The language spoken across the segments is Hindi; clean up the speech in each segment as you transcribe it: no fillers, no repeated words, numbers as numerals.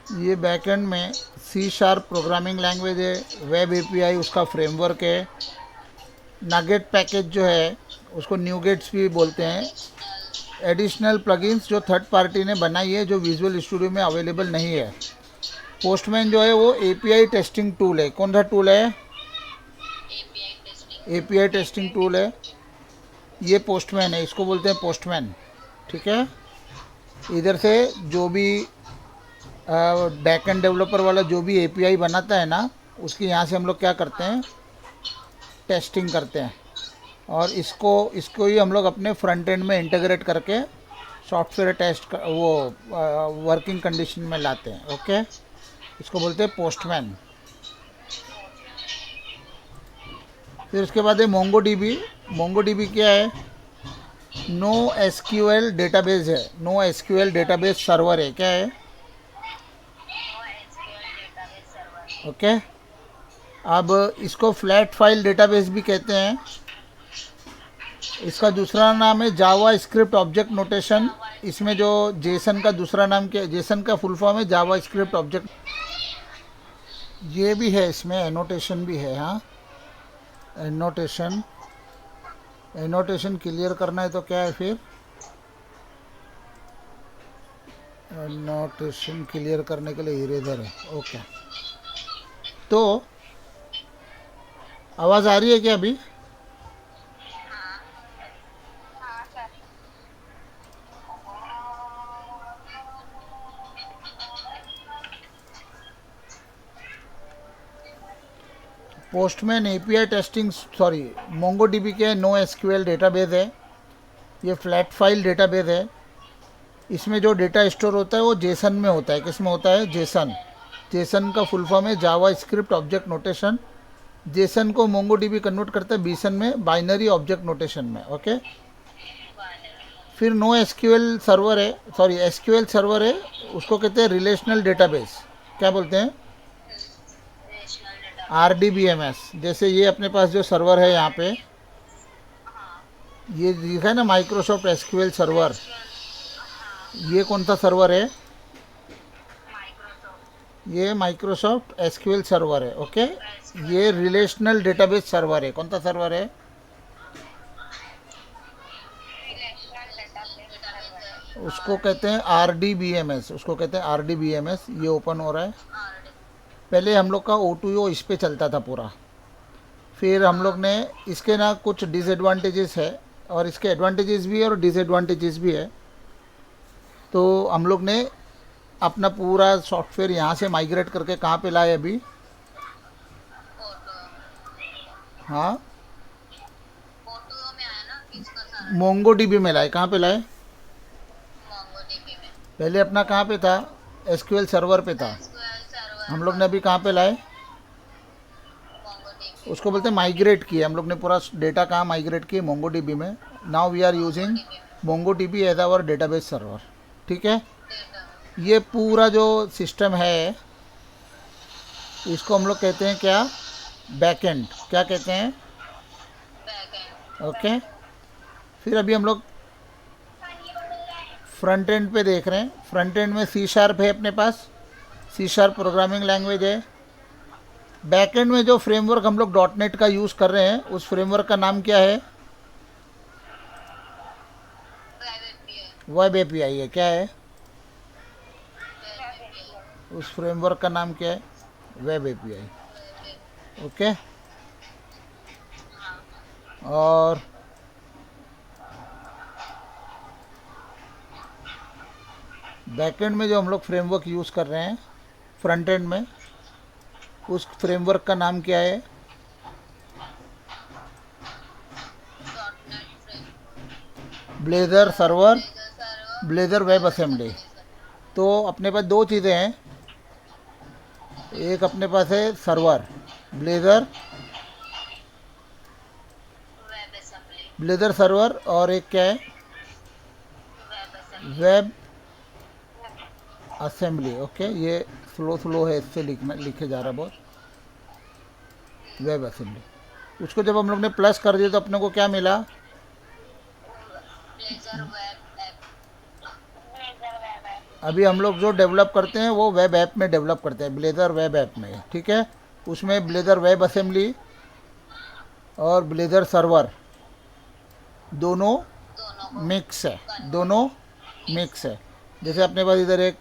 ये बैकएंड में सी शार्प प्रोग्रामिंग लैंग्वेज है, वेब एपीआई उसका फ्रेमवर्क है। नगेट पैकेज जो है उसको न्यूगेट्स भी बोलते हैं। एडिशनल प्लगइन्स जो थर्ड पार्टी ने बनाई है, जो विजुअल स्टूडियो में अवेलेबल नहीं है। पोस्टमैन जो है वो एपीआई टेस्टिंग टूल है। कौन सा टूल है? एपीआई टेस्टिंग टूल है। ये पोस्टमैन है, इसको बोलते हैं पोस्टमैन। ठीक है। इधर से जो भी बैक एंड डेवलपर वाला जो भी एपीआई बनाता है ना, उसकी यहाँ से हम लोग क्या करते हैं, टेस्टिंग करते हैं। और इसको इसको ही हम लोग अपने फ्रंट एंड में इंटीग्रेट करके सॉफ्टवेयर टेस्ट वो वर्किंग कंडीशन में लाते हैं। ओके, इसको बोलते हैं पोस्टमैन। फिर उसके बाद है मोंगो डीबी। मोंगो डीबी क्या है? नो एसक्यूएल डेटाबेस है, नो एसक्यूएल डेटाबेस सर्वर है। क्या है? ओके। अब इसको फ्लैट फाइल डेटाबेस भी कहते हैं। इसका दूसरा नाम है जावा स्क्रिप्ट ऑब्जेक्ट नोटेशन। इसमें जो जेसन का दूसरा नाम क्या है? जेसन का फुल फॉर्म है जावा स्क्रिप्ट ऑब्जेक्ट। ये भी है, इसमें एनोटेशन भी है। हाँ, एनोटेशन। एनोटेशन क्लियर करना है तो क्या है फिर? एनोटेशन क्लियर करने के लिए इरेजर है। ओके, तो आवाज़ आ रही है क्या अभी? Postman API testing, sorry, Mongo dB के नो एसक्यूएल डेटाबेस है। ये फ्लैट फाइल डेटाबेस है। इसमें जो डेटा स्टोर होता है वो जेसन में होता है। किस में होता है? जेसन। जेसन का फुल फॉर्म है जावा स्क्रिप्ट ऑब्जेक्ट नोटेशन। जेसन को मोंगो डीबी कन्वर्ट करता है बीसन में, बाइनरी ऑब्जेक्ट नोटेशन में। ओके। फिर नो एसक्यूएल सर्वर है, सॉरी एसक्यूएल सर्वर है, उसको कहते हैं रिलेशनल डेटाबेस। क्या बोलते हैं? आरडीबीएमएस। जैसे ये अपने पास जो सर्वर है यहाँ पे, ये दिखा है ना, माइक्रोसॉफ्ट एसक्यूएल सर्वर। ये कौन सा सर्वर है? ये माइक्रोसॉफ्ट एसक्यूएल सर्वर है। ओके। ये रिलेशनल डेटाबेस सर्वर है। कौन सा सर्वर है? उसको कहते हैं आरडीबीएमएस। उसको कहते हैं आरडीबीएमएस। ये ओपन हो रहा है। पहले हम लोग का O2O इस पे चलता था पूरा। फिर हम लोग ने इसके ना कुछ डिसएडवांटेजेस है, और इसके एडवांटेजेस भी है और डिसएडवांटेजेस भी है। तो हम लोग ने अपना पूरा सॉफ्टवेयर यहाँ से माइग्रेट करके कहाँ पे लाए अभी? हाँ, मोंगो डीबी में लाए। कहाँ पे लाए? पहले अपना कहाँ पे था? एसक्यूएल सर्वर पे था। हम लोग ने अभी कहाँ पे लाए? उसको बोलते हैं माइग्रेट किए। हम लोग ने पूरा डेटा कहाँ माइग्रेट किए? मोंगो डीबी में। Now we are using Mongo DB as our database server. ठीक है। ये पूरा जो सिस्टम है इसको हम लोग कहते हैं क्या? बैकएंड। क्या कहते हैं? ओके। फिर अभी हम लोग फ्रंट एंड पे देख रहे हैं। फ्रंट एंड में सी शार्प है अपने पास, सी शार्प प्रोग्रामिंग लैंग्वेज है। बैक एंड में जो फ्रेमवर्क हम लोग डॉट नेट का यूज़ कर रहे हैं, उस फ्रेमवर्क का नाम क्या है? वेब एपीआई है। क्या है? उस फ्रेमवर्क का नाम क्या है? Web API. ओके। और बैकएंड में जो हम लोग फ्रेमवर्क यूज़ कर रहे हैं फ्रंट एंड में, उस फ्रेमवर्क का नाम क्या है? Blazer server, blazer web assembly. तो अपने पास दो चीज़ें हैं। एक अपने पास है सर्वर, ब्लेज़र, ब्लेज़र सर्वर, और एक क्या है? Web assembly. ओके, ये स्लो स्लो है, इससे लिखे जा रहा है बहुत। Web assembly. उसको जब हम लोग ने प्लस कर दिया तो अपने को क्या मिला? अभी हम लोग जो डेवलप करते हैं वो वेब ऐप में डेवलप करते हैं, ब्लेज़र वेब ऐप में, ठीक है। उसमें ब्लेज़र वेब असेंबली और ब्लेज़र सर्वर दोनों मिक्स है, दोनों मिक्स है। जैसे अपने पास इधर एक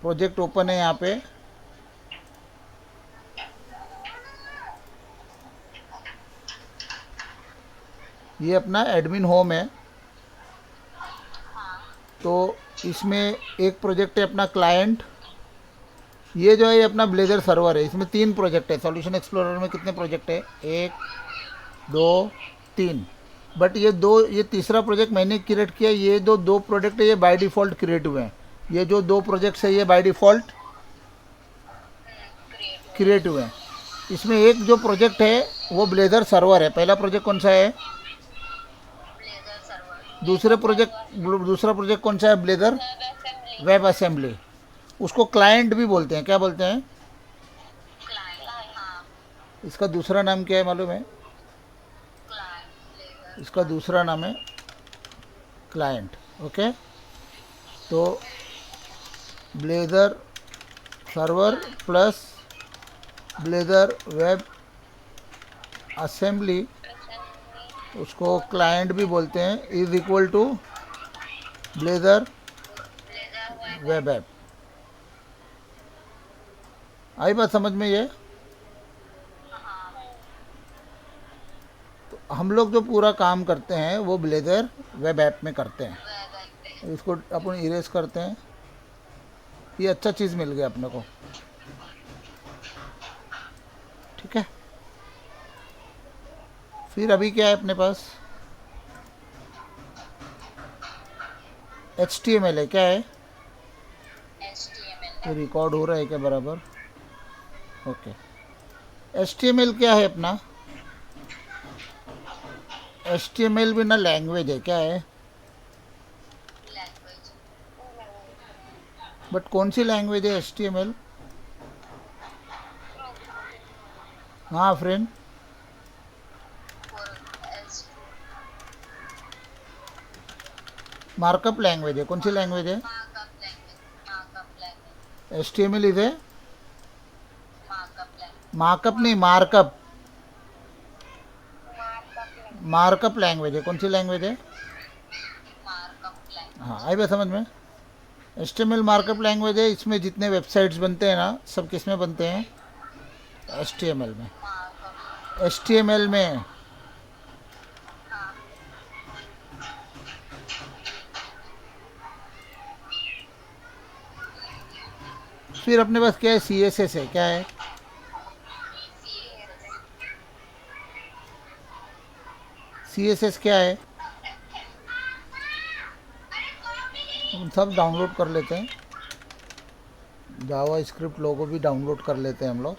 प्रोजेक्ट ओपन है यहाँ पे, ये अपना एडमिन होम है। तो इसमें एक प्रोजेक्ट है अपना क्लाइंट, ये जो है ये अपना ब्लेज़र सर्वर है। इसमें 3 प्रोजेक्ट है। सॉल्यूशन एक्सप्लोरर में कितने प्रोजेक्ट है? 1 2 3। बट ये तीसरा प्रोजेक्ट मैंने क्रिएट किया। ये दो प्रोजेक्ट है, ये बाय डिफ़ॉल्ट क्रिएट हुए हैं। ये जो 2 प्रोजेक्ट्स है ये बाय डिफ़ॉल्ट क्रिएट हुए हैं। इसमें एक जो प्रोजेक्ट है वो ब्लेज़र सर्वर है। पहला प्रोजेक्ट कौन सा है? दूसरा प्रोजेक्ट कौन सा है? Blazer web assembly. उसको क्लाइंट भी बोलते हैं। क्या बोलते हैं? इसका दूसरा नाम क्या है मालूम है? इसका दूसरा नाम है क्लाइंट। ओके, तो Blazor server plus Blazor web assembly, उसको क्लाइंट भी बोलते हैं, is equal to Blazor web app. आई बात समझ में? ये तो हम लोग जो पूरा काम करते हैं वो ब्लेज़र वेब ऐप में करते हैं। इसको अपन इरेज करते हैं। ये अच्छा चीज़ मिल गया अपने को, ठीक है। फिर अभी क्या है अपने पास? HTML है। क्या है? ये रिकॉर्ड हो रहा है क्या बराबर? ओके। HTML क्या है अपना? HTML भी ना लैंग्वेज है। क्या है? बट कौन सी लैंग्वेज है HTML? हाँ फ्रेंड, मार्कअप लैंग्वेज है। कौन सी लैंग्वेज है? HTML इज है मार्कअप, नहीं मार्कअप, मार्कअप लैंग्वेज है। कौन सी लैंग्वेज है? हाँ, आई बात समझ में। HTML मार्कअप लैंग्वेज है। इसमें जितने वेबसाइट्स बनते हैं ना, सब किस में बनते हैं? HTML में। HTML में फिर अपने पास क्या है? CSS है। क्या है? CSS क्या है? हम सब डाउनलोड कर लेते हैं। जावा स्क्रिप्ट लोगो भी डाउनलोड कर लेते हैं हम लोग।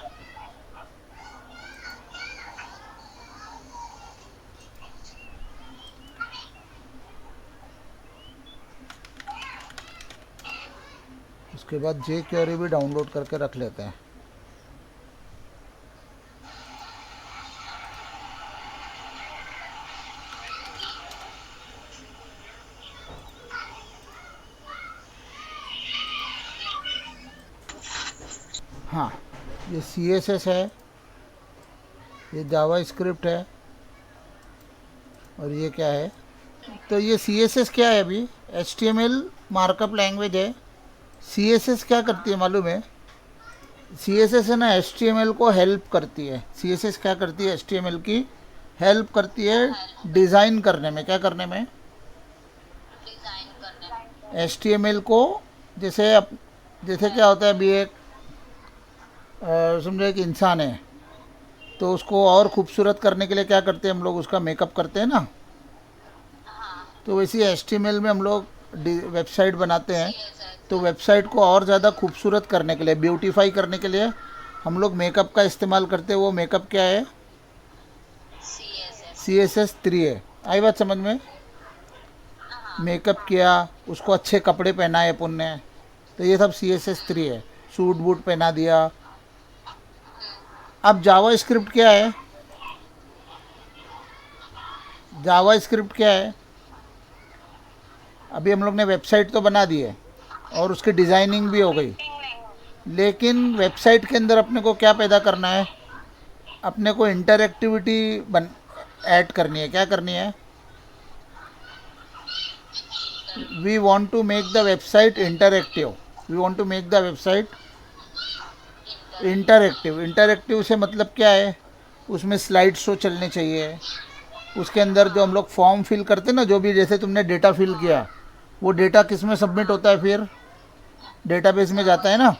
उसके बाद jQuery भी डाउनलोड करके रख लेते हैं। हाँ, ये CSS है, ये जावा स्क्रिप्ट है, और ये क्या है? तो ये CSS क्या है? अभी HTML मार्कअप लैंग्वेज है। CSS क्या करती है मालूम है? CSS है ना, HTML को हेल्प करती है। CSS क्या करती है? HTML की हेल्प करती है डिज़ाइन करने में। क्या करने में? HTML को, जैसे क्या होता है, अभी एक समझो एक इंसान है, तो उसको और खूबसूरत करने के लिए क्या करते हैं हम लोग? उसका मेकअप करते हैं ना। तो वैसे HTML में हम लोग वेबसाइट बनाते हैं, तो वेबसाइट को और ज़्यादा खूबसूरत करने के लिए, ब्यूटीफाई करने के लिए हम लोग मेकअप का इस्तेमाल करते हैं। वो मेकअप क्या है? CSS3 है। आई बात समझ में? मेकअप किया, उसको अच्छे कपड़े पहनाए अपन ने, तो ये सब CSS3 है। सूट बूट पहना दिया। अब जावा स्क्रिप्ट क्या है? जावा स्क्रिप्ट क्या है? अभी हम लोग ने वेबसाइट तो बना दी है और उसकी डिज़ाइनिंग भी हो गई, लेकिन वेबसाइट के अंदर अपने को क्या पैदा करना है, अपने को इंटरएक्टिविटी बन ऐड करनी है। क्या करनी है? We want to make the website interactive. We want to make the website interactive. Interactive से मतलब क्या है? उसमें स्लाइड शो चलने चाहिए। उसके अंदर जो हम लोग फॉर्म फिल करते हैं ना, जो भी जैसे तुमने डेटा फिल किया, वो डेटा किस में सबमिट होता है? फिर डेटाबेस में जाता है ना,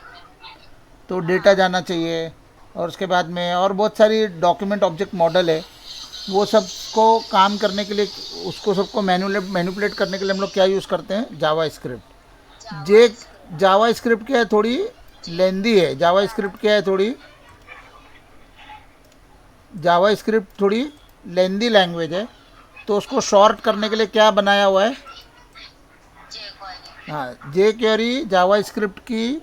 तो डेटा जाना चाहिए। और उसके बाद में और बहुत सारी डॉक्यूमेंट ऑब्जेक्ट मॉडल है, वो सबको काम करने के लिए, उसको सबको मैनिपुलेट करने के लिए हम लोग क्या यूज़ करते हैं? जावा स्क्रिप्ट। जे जावा स्क्रिप्ट क्या है? थोड़ी लेंदी है। जावा स्क्रिप्ट क्या है? जावा स्क्रिप्ट थोड़ी लेंदी लैंग्वेज है, तो उसको शॉर्ट करने के लिए क्या बनाया हुआ है? हाँ, जे क्वेरी जावा स्क्रिप्ट की,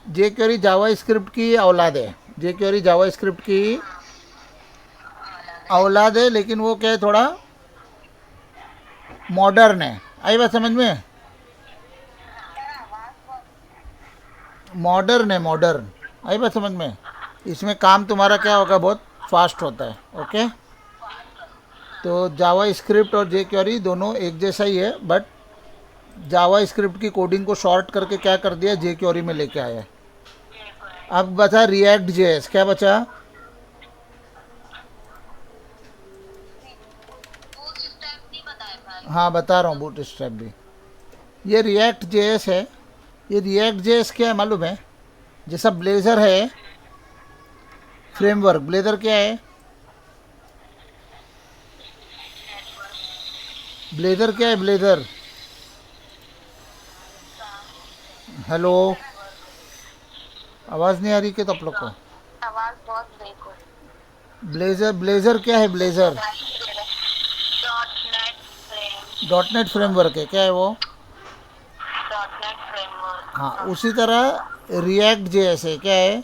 जे क्वेरी जावा स्क्रिप्ट की औलाद है। जे क्वेरी जावा स्क्रिप्ट की औलाद है, लेकिन वो क्या है? थोड़ा मॉडर्न है। आई बात समझ में? मॉडर्न है, मॉडर्न। आई बात समझ में? इसमें काम तुम्हारा क्या होगा? बहुत फास्ट होता है। ओके, तो जावा स्क्रिप्ट और जे क्वेरी दोनों एक जैसा ही है, बट जावा स्क्रिप्ट की कोडिंग को शॉर्ट करके क्या कर दिया? जे क्वेरी में लेके आया। अब बचा रिएक्ट जेएस। क्या बचा? हाँ, बता रहा हूँ, बूट स्ट्रैप भी। ये रिएक्ट जेएस है। ये रिएक्ट जेएस क्या है मालूम है? जैसा ब्लेजर है फ्रेमवर्क, ब्लेजर क्या है? ब्लेजर क्या है? ब्लेजर, हेलो, आवाज़ नहीं आ रही क्या तो आप लोग को? आवाज बहुत ब्रेक हो रही ब्लेजर, ब्लेजर क्या है? ब्लेजर है। डॉट नेट फ्रेमवर्क है। क्या है वो? Dot net framework. हाँ, उसी तरह रिएक्ट जेएस है। क्या है?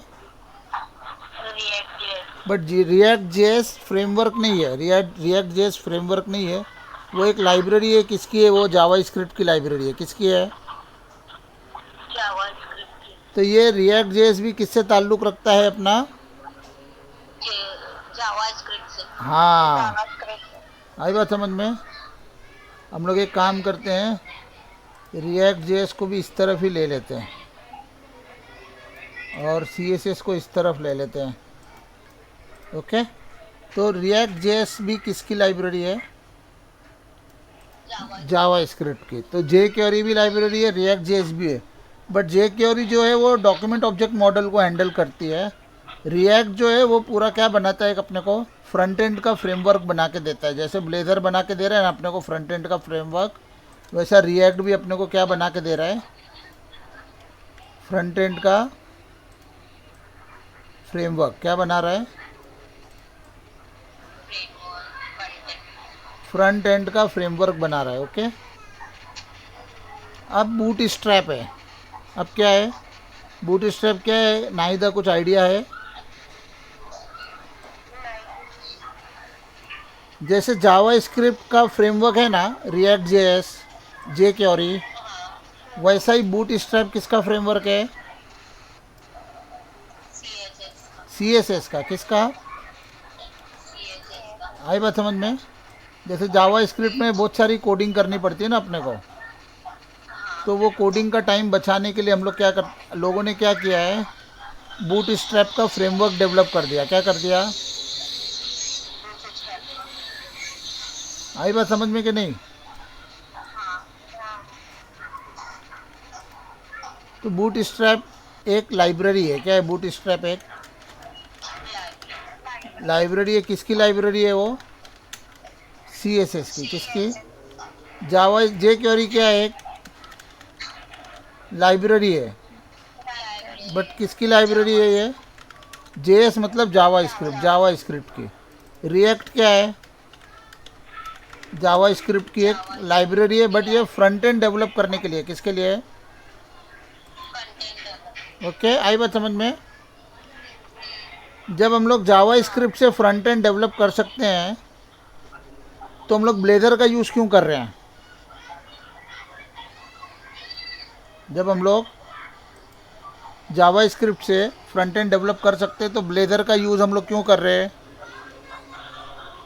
React JS. But react JS framework नहीं है। रिएक्ट जेएस फ्रेमवर्क नहीं है, वो एक लाइब्रेरी है। किसकी है वो? जावा स्क्रिप्ट की लाइब्रेरी है। किसकी है? जावा स्क्रिप्ट की। तो ये रिएक्ट जेएस भी किससे ताल्लुक़ रखता है अपना? जावा स्क्रिप्ट से। हाँ, जावा स्क्रिप्ट। आई बात समझ में? हम लोग एक काम करते हैं, रिएक्ट जेएस को भी इस तरफ ही ले लेते हैं और सीएसएस को इस तरफ ले लेते हैं। ओके, तो रिएक्ट जेएस भी किसकी लाइब्रेरी है? जावा स्क्रिप्ट की। तो जे क्वेरी भी लाइब्रेरी है, रिएक्ट जेएस भी है। बट जे क्वेरी जो है वो डॉक्यूमेंट ऑब्जेक्ट मॉडल को हैंडल करती है। रिएक्ट जो है वो पूरा क्या बनाता है? एक अपने को फ्रंट एंड का फ्रेमवर्क बना के देता है। जैसे ब्लेजर बना के दे रहा है ना अपने को फ्रंट एंड का फ्रेमवर्क, वैसा रिएक्ट भी अपने को क्या बना के दे रहा है? फ्रंट एंड का फ्रेमवर्क। क्या बना रहा है? फ्रंट एंड का फ्रेमवर्क बना रहा है। ओके, अब बूट स्ट्रैप है। अब क्या है बूट स्ट्रैप? क्या है नाहिदा, कुछ आइडिया है? जैसे जावा स्क्रिप्ट का फ्रेमवर्क है ना, रिएक्ट जेएस, जे क्वेरी, वैसा ही बूट स्ट्रैप किसका फ्रेमवर्क है? सीएसएस का। किसका? आई बात समझ में? जैसे जावा स्क्रिप्ट में बहुत सारी कोडिंग करनी पड़ती है ना अपने को, तो वो कोडिंग का टाइम बचाने के लिए हम लोग लोगों ने क्या किया है? बूट स्ट्रैप का फ्रेमवर्क डेवलप कर दिया। क्या कर दिया? आई बात समझ में कि नहीं? तो बूट स्ट्रैप एक लाइब्रेरी है। क्या है बूट स्ट्रैप? एक लाइब्रेरी है। किसकी लाइब्रेरी है वो? सीएसएस की। किसकी? जावा। जे क्वेरी क्या है? एक लाइब्रेरी है, बट किसकी लाइब्रेरी है ये? जेएस मतलब जावा स्क्रिप्ट, जावा स्क्रिप्ट की। रिएक्ट क्या है? जावा स्क्रिप्ट की एक लाइब्रेरी है, बट ये फ्रंट एंड डेवलप करने के लिए। किसके लिए? ओके, आई बात समझ में? जब हम लोग जावा स्क्रिप्ट से फ्रंट एंड डेवलप कर सकते हैं, तो हम लोग ब्लेजर का यूज़ क्यों कर रहे हैं? जब हम लोग जावा स्क्रिप्ट से फ्रंट एंड डेवलप कर सकते हैं तो ब्लेजर का यूज़ हम लोग क्यों कर रहे हैं?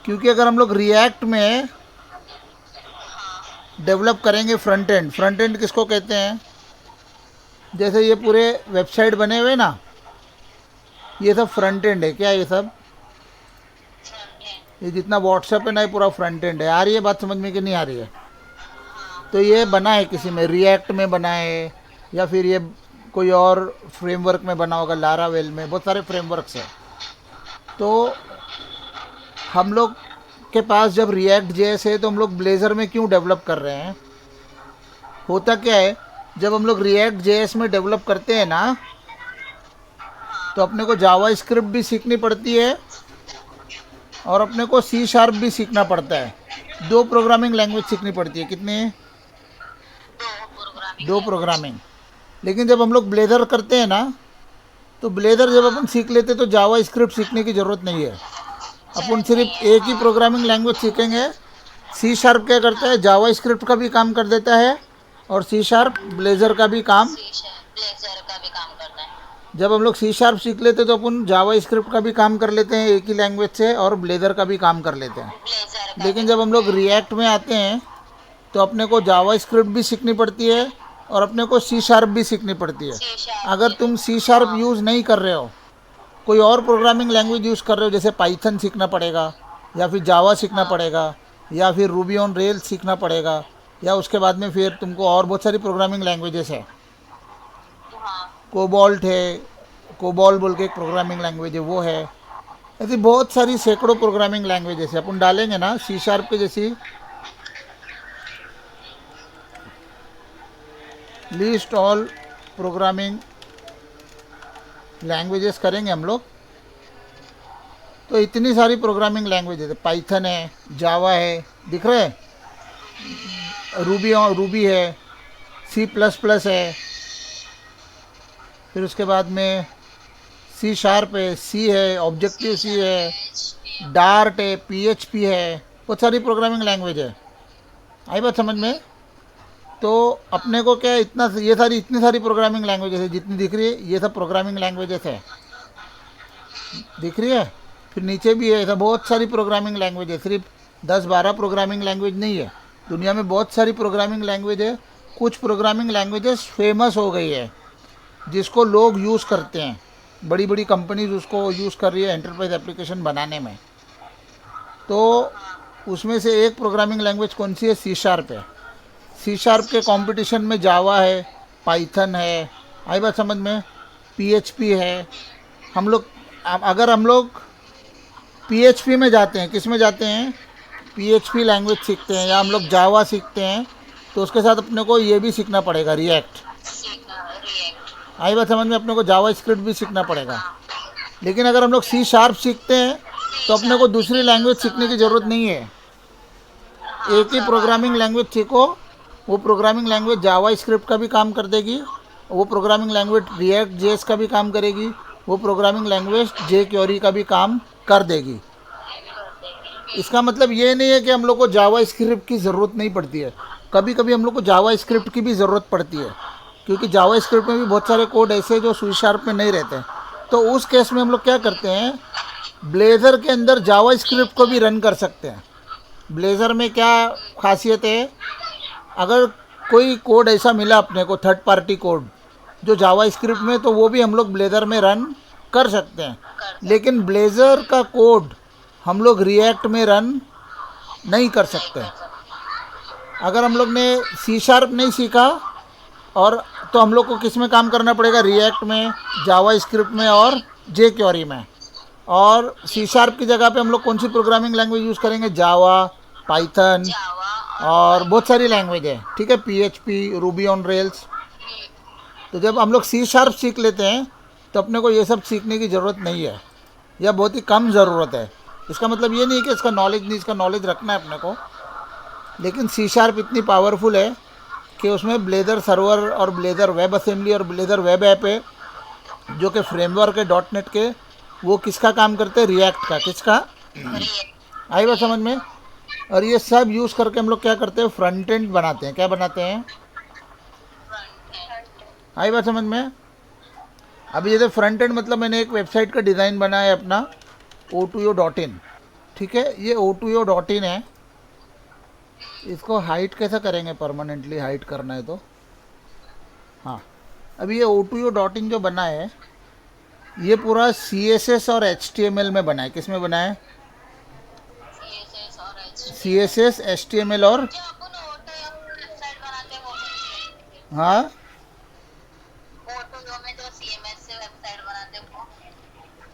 क्योंकि अगर हम लोग रिएक्ट में डेवलप करेंगे फ्रंट एंड किसको कहते हैं? जैसे ये पूरे वेबसाइट बने हुए ना, ये सब फ्रंट एंड है। क्या ये सब? ये जितना व्हाट्सएप है ना, ये पूरा फ्रंट एंड है। आ रही है बात समझ में कि नहीं आ रही है? तो ये बना है किसी में, रिएक्ट में बना है, या फिर ये कोई और फ्रेमवर्क में बना होगा, लारावेल में, बहुत सारे फ्रेमवर्क्स हैं। तो हम लोग के पास जब रिएक्ट जेएस है तो हम लोग ब्लेज़र में क्यों डेवलप कर रहे हैं? होता क्या है, जब हम लोग रिएक्ट जेएस में डेवलप करते हैं ना, तो अपने को जावा स्क्रिप्ट भी सीखनी पड़ती है और अपने को सी शार्प भी सीखना पड़ता है। 2 प्रोग्रामिंग लैंग्वेज सीखनी पड़ती है। कितनी? 2 प्रोग्रामिंग। लेकिन जब हम लोग ब्लेज़र करते हैं ना, तो ब्लेज़र जब अपन सीख लेते तो जावा स्क्रिप्ट सीखने की ज़रूरत नहीं है। अपन सिर्फ एक ही प्रोग्रामिंग लैंग्वेज सीखेंगे। सी शार्प क्या करता है, जावा स्क्रिप्ट का भी काम कर देता है और सी शार्प ब्लेज़र का भी काम। ब्लेजर का भी काम करता है। जब हम लोग सी शार्प सीख लेते तो अपन जावा स्क्रिप्ट का भी काम कर लेते हैं एक ही लैंग्वेज से, और ब्लेज़र का भी काम कर लेते हैं। ब्लेजर का लेकिन जब हम लोग रिएक्ट में आते हैं तो अपने को जावा स्क्रिप्ट भी सीखनी पड़ती है और अपने को सी शार्प भी सीखनी पड़ती है। अगर तुम सी शार्प यूज़ नहीं कर रहे हो, कोई और प्रोग्रामिंग लैंग्वेज यूज़ कर रहे हो, जैसे पाइथन सीखना पड़ेगा, या फिर जावा सीखना पड़ेगा, या फिर रूबी ऑन रेल्स सीखना पड़ेगा, या उसके बाद में फिर तुमको और बहुत सारी प्रोग्रामिंग लैंग्वेजेस है। हाँ, कोबॉल्ट है, कोबॉल बोल के एक प्रोग्रामिंग लैंग्वेज है, वो है। ऐसी बहुत सारी सैकड़ों प्रोग्रामिंग लैंग्वेजेस है। अपन डालेंगे ना सी शार्प के जैसी लिस्ट ऑल प्रोग्रामिंग लैंग्वेजेस करेंगे हम लोग, तो इतनी सारी प्रोग्रामिंग लैंग्वेजेस है। पाइथन है, जावा है, दिख रहे हैं, रूबी है, सी प्लस प्लस है, फिर उसके बाद में सी शार्प है, सी है, ऑब्जेक्टिव सी है, डार्ट है, पीएचपी है, बहुत सारी प्रोग्रामिंग लैंग्वेज है। आई बात समझ में? तो अपने को क्या है, इतनी सारी प्रोग्रामिंग लैंग्वेजेस है जितनी दिख रही है, ये सब प्रोग्रामिंग लैंग्वेजेस है, दिख रही है। फिर नीचे भी है, ऐसा बहुत सारी प्रोग्रामिंग लैंग्वेज है, सिर्फ 10-12 प्रोग्रामिंग लैंग्वेज नहीं है। दुनिया में बहुत सारी प्रोग्रामिंग लैंग्वेज है। कुछ प्रोग्रामिंग लैंग्वेजेस फेमस हो गई है जिसको लोग यूज़ करते हैं, बड़ी बड़ी कंपनीज उसको यूज़ कर रही है एंटरप्राइज एप्लीकेशन बनाने में। तो उसमें से एक प्रोग्रामिंग लैंग्वेज कौन सी है? सी शार्प है। सी शार्प के कंपटीशन में जावा है, पाइथन है, आई बात समझ में, पीएचपी है। हम लोग अगर हम लोग पीएचपी में जाते हैं, किस में जाते हैं, पीएचपी लैंग्वेज सीखते हैं, या हम लोग जावा सीखते हैं, तो उसके साथ अपने को ये भी सीखना पड़ेगा, रिएक्ट। रिएक्ट। आई बात समझ में, अपने को जावा स्क्रिप्ट भी सीखना पड़ेगा। लेकिन अगर हम लोग सी शार्प सीखते हैं तो अपने को दूसरी लैंग्वेज सीखने की ज़रूरत नहीं है। एक ही प्रोग्रामिंग लैंग्वेज सीखो, वो प्रोग्रामिंग लैंग्वेज जावा स्क्रिप्ट का भी काम कर देगी, वो प्रोग्रामिंग लैंग्वेज रिएक्ट जेएस का भी काम करेगी, वो प्रोग्रामिंग लैंग्वेज जे क्वेरी का भी काम कर देगी। इसका मतलब ये नहीं है कि हम लोग को जावा स्क्रिप्ट की ज़रूरत नहीं पड़ती है। कभी कभी हम लोग को जावा स्क्रिप्ट की भी ज़रूरत पड़ती है, क्योंकि जावा स्क्रिप्ट में भी बहुत सारे कोड ऐसे हैं जो सी शार्प में नहीं रहते। तो उस केस में हम लोग क्या करते हैं, ब्लेज़र के अंदर जावा स्क्रिप्ट को भी रन कर सकते हैं। ब्लेज़र में क्या खासियत है, अगर कोई कोड ऐसा मिला अपने को, थर्ड पार्टी कोड जो जावा स्क्रिप्ट में, तो वो भी हम लोग ब्लेज़र में रन कर सकते हैं। लेकिन ब्लेज़र का कोड हम लोग रिएक्ट में रन नहीं कर सकते। अगर हम लोग ने सी शार्प नहीं सीखा, और तो हम लोग को किस में काम करना पड़ेगा, रिएक्ट में, जावा स्क्रिप्ट में और जे क्वेरी में। और सी शार्प की जगह पे हम लोग कौन सी प्रोग्रामिंग लैंग्वेज यूज़ करेंगे, जावा, पाइथन जावा और बहुत सारी लैंग्वेज है, ठीक है, पीएचपी, रूबी ऑन रेल्स। तो जब हम लोग सी शार्प सीख लेते हैं तो अपने को ये सब सीखने की ज़रूरत नहीं है, या बहुत ही कम ज़रूरत है। इसका मतलब ये नहीं है कि इसका नॉलेज नहीं, इसका नॉलेज रखना है अपने को। लेकिन सी शार्प इतनी पावरफुल है कि उसमें ब्लेज़र सर्वर और ब्लेज़र वेब असेंबली और ब्लेज़र वेब ऐप है, जो कि फ्रेमवर्क है डॉट नेट के, वो किसका काम करते हैं, रिएक्ट का। किसका? आई बात समझ में? और ये सब यूज़ करके हम लोग क्या करते हैं, फ्रंट एंड बनाते हैं। क्या बनाते हैं? आई बात समझ में? अभी जैसे फ्रंट एंड मतलब मैंने एक वेबसाइट का डिज़ाइन बनाया है अपना o2o.in, ठीक है। ये o2o.in है। इसको हाइट कैसा करेंगे, परमानेंटली हाइट करना है तो हाँ। अभी ये o2o.in जो बना है ये पूरा CSS और HTML में बना है। किस में बना है? CSS और HTML। CSS, HTML और जो अपन वेबसाइट बनाते हैं वो भी हाँ, O2O में जो CMS से वेबसाइट बनाते हैं वो।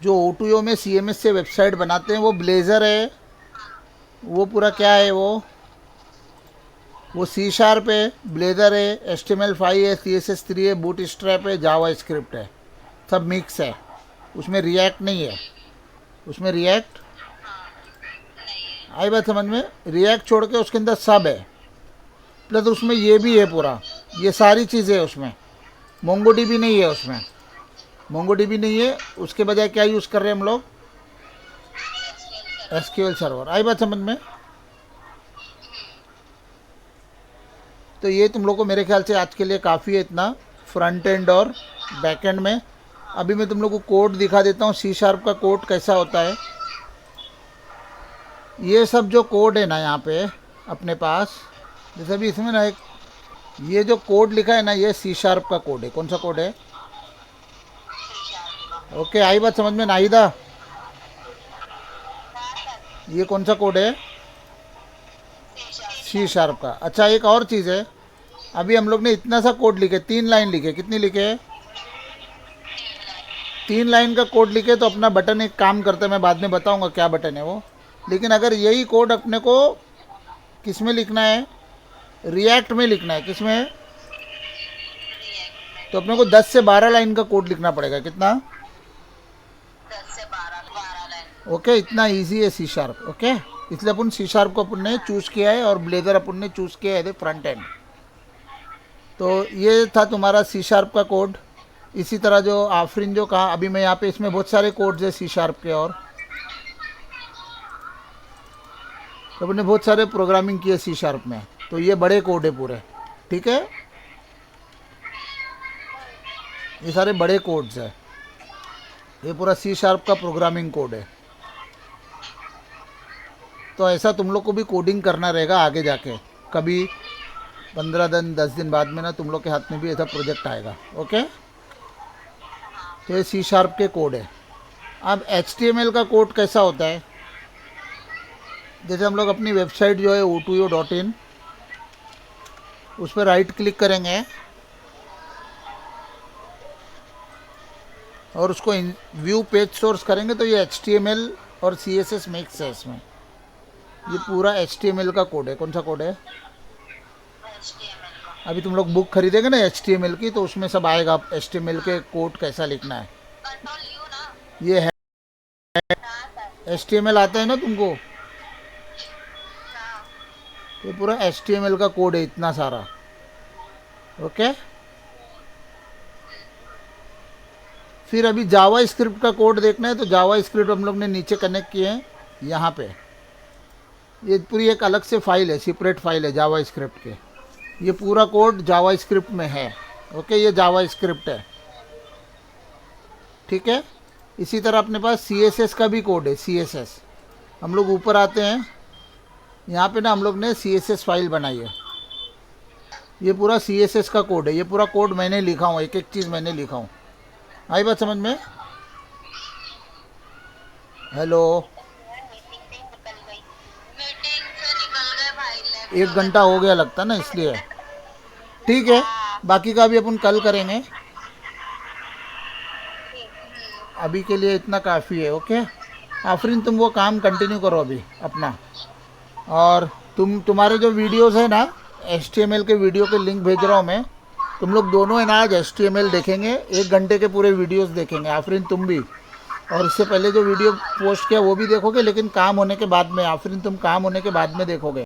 जो o2o में CMS से वेबसाइट बनाते हैं वो ब्लेजर है। वो पूरा क्या है, वो C# है, ब्लेजर है, HTML5 है, CSS3 है, बूटस्ट्रैप है, जावा स्क्रिप्ट है, सब मिक्स है। उसमें रिएक्ट नहीं है। उसमें रिएक्ट नहीं है। आई बात समझ में? रिएक्ट छोड़ के उसके अंदर सब है, प्लस उसमें ये भी है पूरा, ये सारी चीज़ें है उसमें। मोंगोडीबी नहीं है उसमें, मोंगोडीबी नहीं है। उसके बजाय क्या यूज़ कर रहे हैं हम लोग? SQL server. आई बात समझ में? तो ये तुम लोग को मेरे ख्याल से आज के लिए काफ़ी है, इतना फ्रंट एंड और बैक एंड में। अभी मैं तुम लोग को कोड दिखा देता हूँ, C# का कोड कैसा होता है। ये सब जो कोड है ना यहाँ पे अपने पास, जैसे अभी इसमें ना एक ये जो कोड लिखा है ना, ये C# का कोड है। कौन सा कोड है? ओके, आई बात समझ में नाहिदा? ये कौन सा कोड है? C# का। अच्छा, एक और चीज़ है, अभी हम लोग ने इतना सा कोड लिखे, 3 लाइन लिखे। कितनी लिखे? 3 लाइन का कोड लिखे। तो अपना बटन एक काम करता है, मैं बाद में बताऊंगा क्या बटन है वो। लेकिन अगर यही कोड अपने को किस में लिखना है? रिएक्ट में लिखना है। किस में? तो अपने को 10 से 12 लाइन का कोड लिखना पड़ेगा। कितना? 10 से 12 लाइन। ओके, इतना इजी है C#। ओके, इसलिए अपन C# को अपन ने चूज़ किया है और ब्लेजर अपन ने चूज़ किया है फ्रंट एंड। तो ये था तुम्हारा C# का कोड। इसी तरह जो आफरीन जो कहा, अभी मैं यहाँ पे इसमें बहुत सारे कोड्स है C# के, और तो अपने बहुत सारे प्रोग्रामिंग किए C# में। तो ये बड़े कोड है पूरे, ठीक है। ये सारे बड़े कोड्स है, ये पूरा C# का प्रोग्रामिंग कोड है। तो ऐसा तुम लोग को भी कोडिंग करना रहेगा आगे जाके, कभी 15 दिन 10 दिन बाद में ना तुम लोग के हाथ में भी ऐसा प्रोजेक्ट आएगा। ओके, तो ये C# के कोड है। अब HTML का कोड कैसा होता है? जैसे हम लोग अपनी वेबसाइट जो है o2o.in, उस पर राइट क्लिक करेंगे और उसको व्यू पेज सोर्स करेंगे, तो ये HTML और CSS मिक्स है इसमें। ये पूरा HTML का कोड है। कौन सा कोड है? HTML का। अभी तुम लोग बुक खरीदेंगे ना HTML की, तो उसमें सब आएगा HTML के कोड कैसा लिखना है। Ctrl U ना। ये है हाँ सर। HTML आता है ना तुमको, हाँ। ये पूरा HTML का कोड है इतना सारा। ओके, फिर अभी जावा स्क्रिप्ट का कोड देखना है, तो जावा स्क्रिप्ट हम लोग ने नीचे कनेक्ट किए हैं यहाँ पे। ये पूरी एक अलग से फाइल है, सेपरेट फाइल है जावा स्क्रिप्ट के। ये पूरा कोड जावा स्क्रिप्ट में है। ओके, ये जावा स्क्रिप्ट है, ठीक है। इसी तरह अपने पास CSS का भी कोड है। CSS हम लोग ऊपर आते हैं, यहाँ पे ना हम लोग ने CSS फाइल बनाई है। ये पूरा CSS का कोड है। ये पूरा कोड मैंने लिखा हूँ, एक एक चीज़ मैंने लिखा हूँ। आई बात समझ में? हेलो, मीटिंग से निकल गए भाई। 1 घंटा हो गया लगता ना, इसलिए। ठीक है, बाकी का भी अपन कल करेंगे। अभी के लिए इतना काफ़ी है। ओके आफरीन, तुम वो काम कंटिन्यू करो अभी अपना। और तुम्हारे जो वीडियोस है ना, HTML के वीडियो के लिंक भेज रहा हूँ मैं। तुम लोग दोनों है ना आज HTML देखेंगे, 1 घंटे के पूरे वीडियोस देखेंगे। आफरीन तुम भी, और इससे पहले जो वीडियो पोस्ट किया वो भी देखोगे, लेकिन काम होने के बाद में। आफरीन तुम काम होने के बाद में देखोगे।